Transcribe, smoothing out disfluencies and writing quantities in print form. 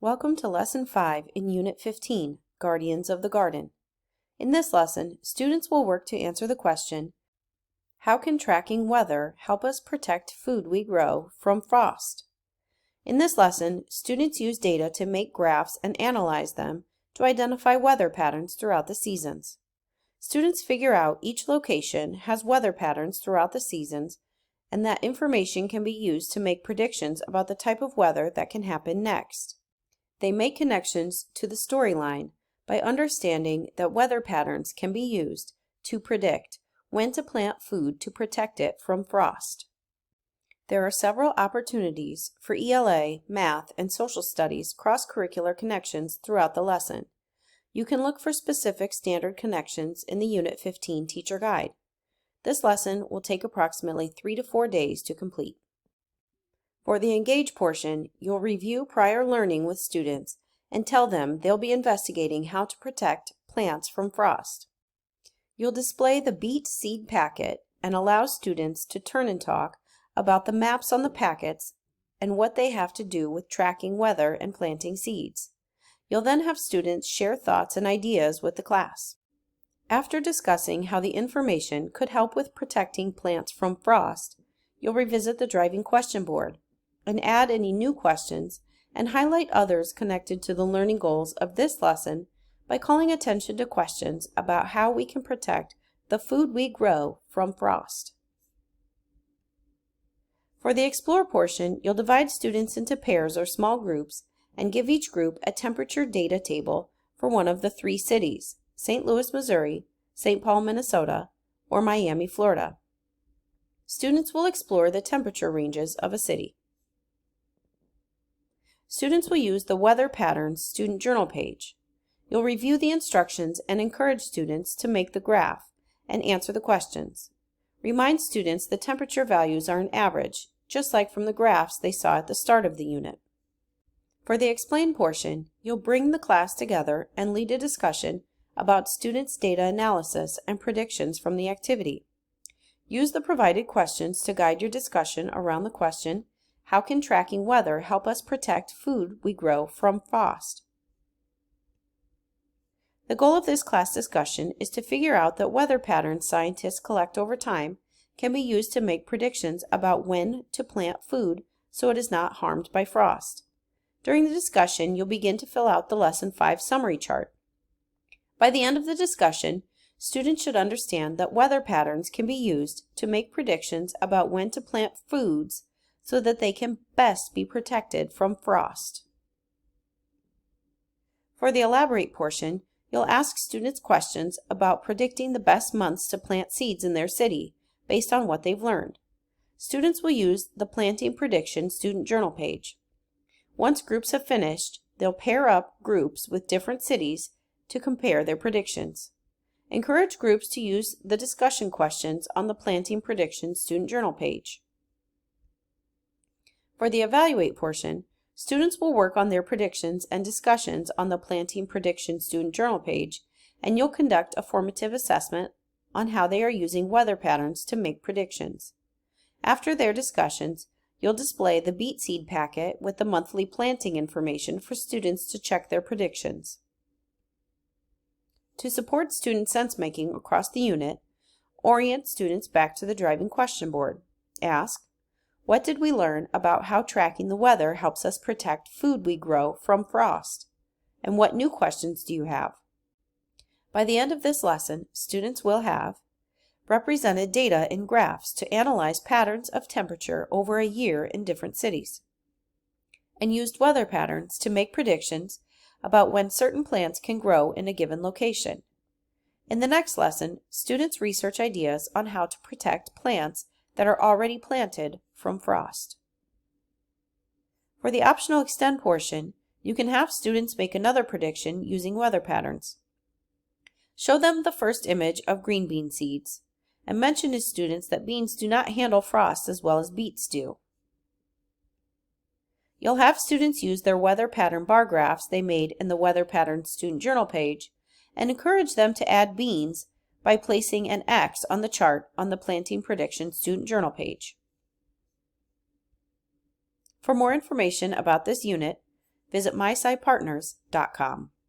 Welcome to Lesson 5 in Unit 15, Guardians of the Garden. In this lesson, students will work to answer the question, how can tracking weather help us protect food we grow from frost? In this lesson, students use data to make graphs and analyze them to identify weather patterns throughout the seasons. Students figure out each location has weather patterns throughout the seasons, and that information can be used to make predictions about the type of weather that can happen next. They make connections to the storyline by understanding that weather patterns can be used to predict when to plant food to protect it from frost. There are several opportunities for ELA, math, and social studies cross-curricular connections throughout the lesson. You can look for specific standard connections in the Unit 15 teacher guide. This lesson will take approximately 3 to 4 days to complete. For the Engage portion, you'll review prior learning with students and tell them they'll be investigating how to protect plants from frost. You'll display the beet seed packet and allow students to turn and talk about the maps on the packets and what they have to do with tracking weather and planting seeds. You'll then have students share thoughts and ideas with the class. After discussing how the information could help with protecting plants from frost, you'll revisit the driving question board and add any new questions and highlight others connected to the learning goals of this lesson by calling attention to questions about how we can protect the food we grow from frost. For the Explore portion, you'll divide students into pairs or small groups and give each group a temperature data table for one of the 3 cities, St. Louis, Missouri, St. Paul, Minnesota, or Miami, Florida. Students will explore the temperature ranges of a city. Students will use the Weather Patterns Student Journal page. You'll review the instructions and encourage students to make the graph and answer the questions. Remind students the temperature values are an average, just like from the graphs they saw at the start of the unit. For the Explain portion, you'll bring the class together and lead a discussion about students' data analysis and predictions from the activity. Use the provided questions to guide your discussion around the question, how can tracking weather help us protect food we grow from frost? The goal of this class discussion is to figure out that weather patterns scientists collect over time can be used to make predictions about when to plant food so it is not harmed by frost. During the discussion, you'll begin to fill out the Lesson 5 summary chart. By the end of the discussion, students should understand that weather patterns can be used to make predictions about when to plant foods so that they can best be protected from frost. For the Elaborate portion, you'll ask students questions about predicting the best months to plant seeds in their city based on what they've learned. Students will use the Planting Prediction Student Journal page. Once groups have finished, they'll pair up groups with different cities to compare their predictions. Encourage groups to use the discussion questions on the Planting Prediction Student Journal page. For the Evaluate portion, students will work on their predictions and discussions on the Planting Prediction Student Journal page, and you'll conduct a formative assessment on how they are using weather patterns to make predictions. After their discussions, you'll display the beet seed packet with the monthly planting information for students to check their predictions. To support student sense-making across the unit, orient students back to the driving question board. Ask, what did we learn about how tracking the weather helps us protect food we grow from frost? And what new questions do you have? By the end of this lesson, students will have represented data in graphs to analyze patterns of temperature over a year in different cities, and used weather patterns to make predictions about when certain plants can grow in a given location. In the next lesson, students research ideas on how to protect plants that are already planted from frost. For the Optional Extend portion, you can have students make another prediction using weather patterns. Show them the first image of green bean seeds, and mention to students that beans do not handle frost as well as beets do. You'll have students use their weather pattern bar graphs they made in the Weather Patterns Student Journal page and encourage them to add beans by placing an X on the chart on the Planting Prediction Student Journal page. For more information about this unit, visit myscipartners.com.